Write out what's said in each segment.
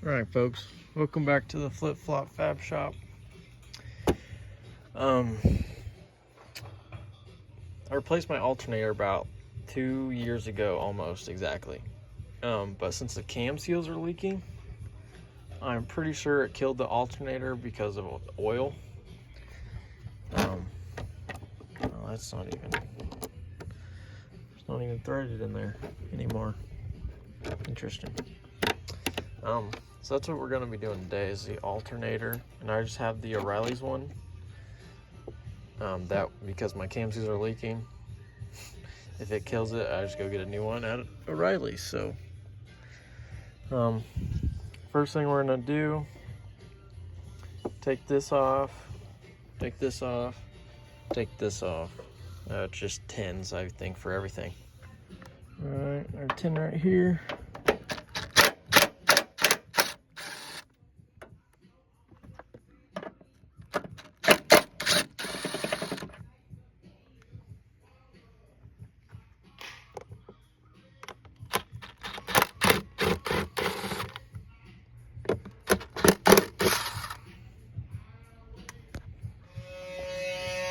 Alright folks, welcome back to the Flip Flop Fab Shop. I replaced my alternator about 2 years ago, almost exactly. But since the cam seals are leaking, I'm pretty sure it killed the alternator because of oil. Well, it's not even threaded in there anymore. Interesting. So that's what we're going to be doing today, is the alternator, and I just have the O'Reilly's one. That because my cam seals are leaking. If it kills it, I just go get a new one at O'Reilly's. So, first thing we're gonna do: take this off, take this off, take this off. It's just tins, I think, for everything. All right, our tin right here.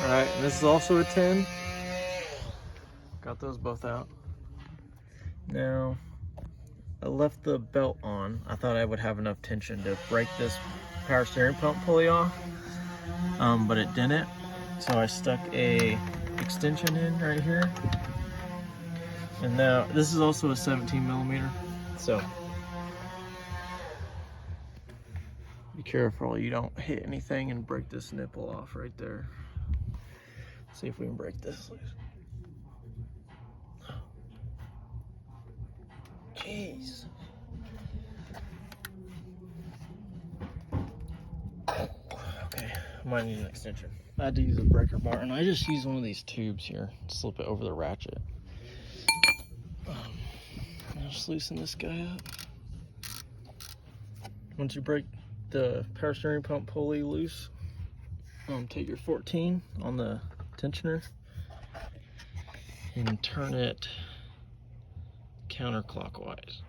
Alright, and this is also a 10. Got those both out. Now, I left the belt on. I thought I would have enough tension to break this power steering pump pulley off, but it didn't. So I stuck a extension in right here. And now, this is also a 17 millimeter. So, be careful you don't hit anything and break this nipple off right there. See if we can break this loose. Jeez. Okay, I might need an extension. I had to use a breaker bar, and I just use one of these tubes here to slip it over the ratchet. I'll just loosen this guy up. Once you break the power steering pump pulley loose, take your 14 on the tensioner and turn it counterclockwise.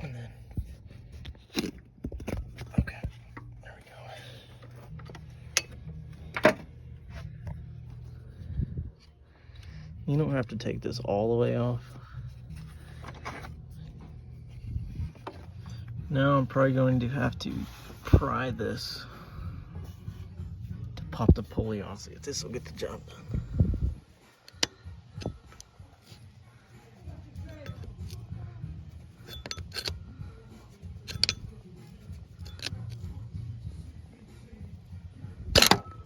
And then, okay, there we go. You don't have to take this all the way off. Now I'm probably going to have to pry this to pop the pulley off. See if this will get the job done.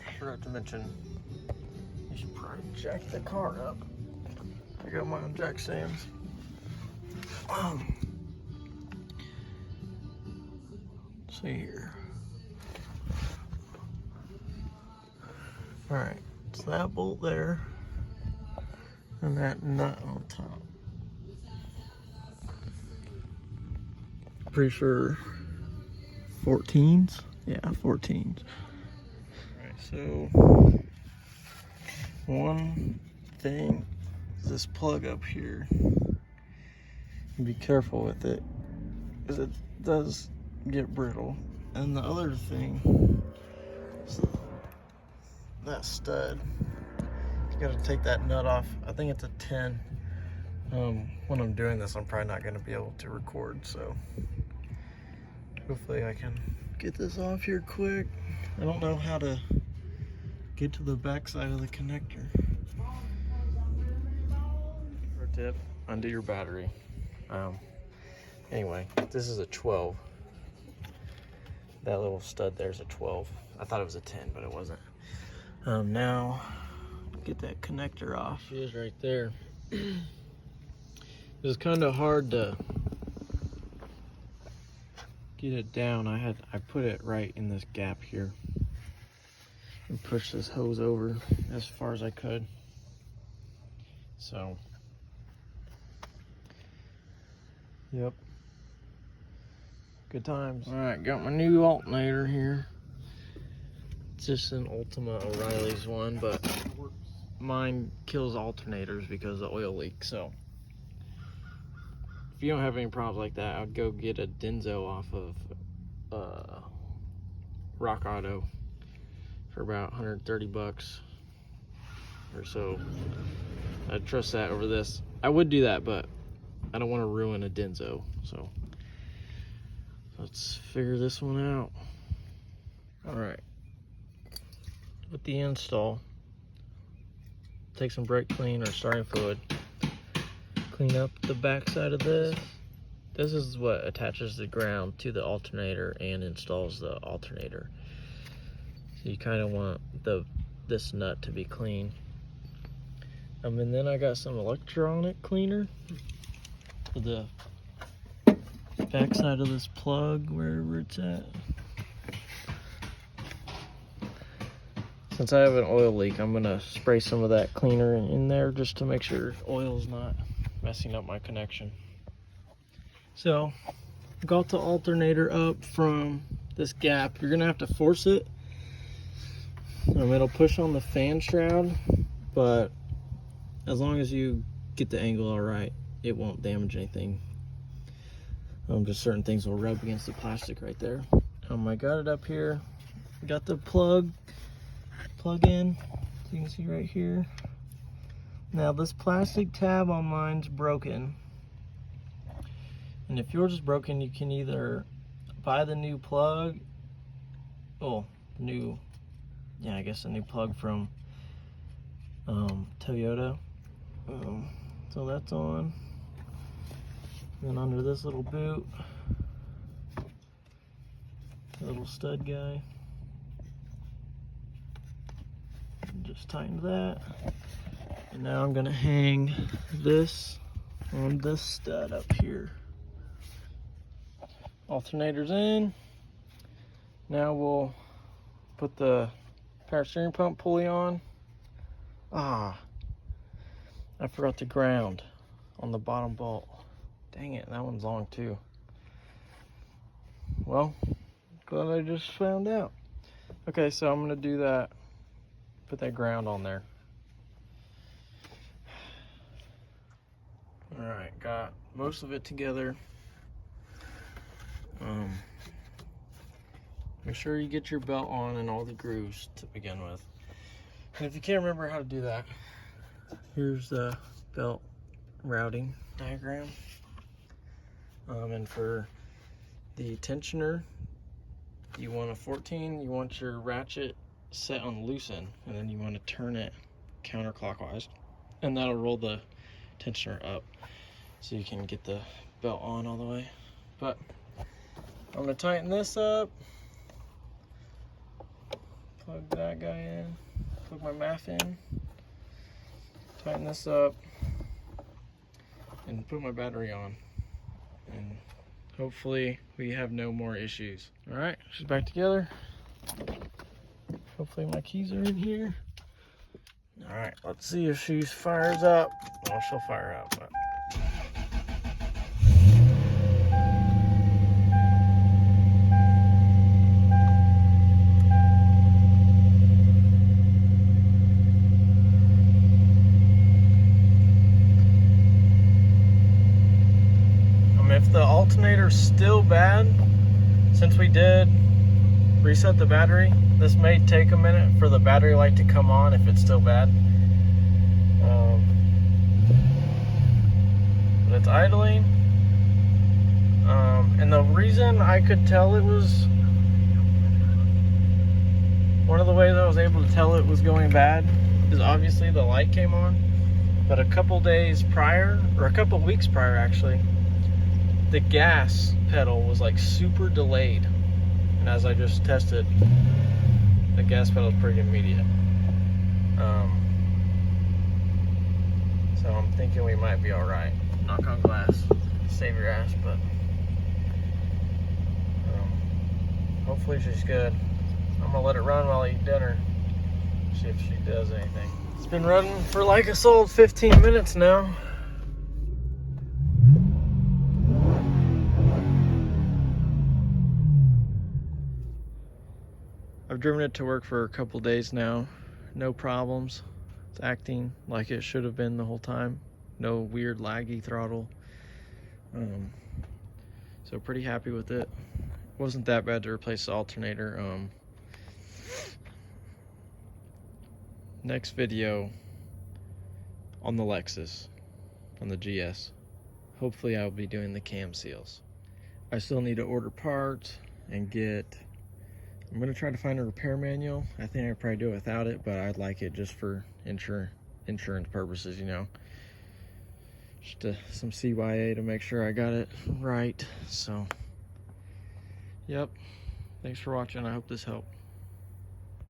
I forgot to mention, you should probably jack the car up. I got my own jack stands. See here. Alright, so that bolt there, and that nut on top. Pretty sure 14s? Yeah, 14s. Alright, so one thing is this plug up here. Be careful with it, because it does get brittle. And the other thing is that stud. You gotta take that nut off. I think it's a 10. When I'm doing this, I'm probably not gonna be able to record, so hopefully I can get this off here quick. I don't know how to get to the back side of the connector. Pro tip, undo your battery. Anyway, this is a 12. That little stud there's a 12. I thought it was a 10, but it wasn't. Now, get that connector off. She is right there. It was kind of hard to get it down. I put it right in this gap here and push this hose over as far as I could. So, yep. Good times. All right, got my new alternator here. It's just an Ultima O'Reilly's one, but mine kills alternators because of the oil leak. So if you don't have any problems like that, I would go get a Denso off of Rock Auto for about 130 bucks or so. I'd trust that over this. I would do that, but I don't want to ruin a Denso. So let's figure this one out. All right, with the install, take some brake clean or starting fluid, clean up the back side of this. This is what attaches the ground to the alternator and installs the alternator. So you kind of want this nut to be clean. And then I got some electronic cleaner for the back side of this plug, wherever it's at. Since I have an oil leak, I'm gonna spray some of that cleaner in there just to make sure oil's not messing up my connection. So, got the alternator up from this gap. You're gonna have to force it. It'll push on the fan shroud, but as long as you get the angle all right, it won't damage anything. Just certain things will rub against the plastic right there. I got it up here. Got the plug in, you can see right here. Now this plastic tab on mine's broken, and if yours is broken, you can either buy the new plug, I guess a new plug from Toyota. So that's on. Then under this little boot, the little stud guy. Just tighten that. And now I'm gonna hang this on this stud up here. Alternator's in. Now we'll put the power steering pump pulley on. I forgot the ground on the bottom bolt. Dang it, that one's long too. Well, glad I just found out. Okay, so I'm gonna do that. Put that ground on there. All right, got most of it together. Make sure you get your belt on and all the grooves to begin with. And if you can't remember how to do that, here's the belt routing diagram. And for the tensioner, you want a 14, you want your ratchet set on loosen, and then you want to turn it counterclockwise, and that'll roll the tensioner up so you can get the belt on all the way. But I'm gonna tighten this up, plug that guy in, plug my MAF in, tighten this up, and put my battery on, and hopefully we have no more issues. All right, she's back together. Hopefully my keys are in here. All right, let's see if she fires up. Well, she'll fire up, but. If the alternator's still bad, since we did reset the battery, this may take a minute for the battery light to come on if it's still bad. But it's idling. And the reason I could tell it was, one of the ways I was able to tell it was going bad is obviously the light came on. But a couple days prior, or a couple weeks prior actually, the gas pedal was like super delayed. And as I just tested, the gas pedal is pretty immediate. So I'm thinking we might be all right. Knock on glass, save your ass, but hopefully she's good. I'm gonna let it run while I eat dinner, see if she does anything. It's been running for like a solid 15 minutes now. I've driven it to work for a couple days now. No problems. It's acting like it should have been the whole time. No weird laggy throttle. So pretty happy with it. Wasn't that bad to replace the alternator. Next video on the Lexus, on the GS. Hopefully I'll be doing the cam seals. I still need to order parts and I'm gonna try to find a repair manual. I think I could probably do it without it, but I'd like it just for insurance purposes, you know. Just some CYA to make sure I got it right. So, yep. Thanks for watching. I hope this helped.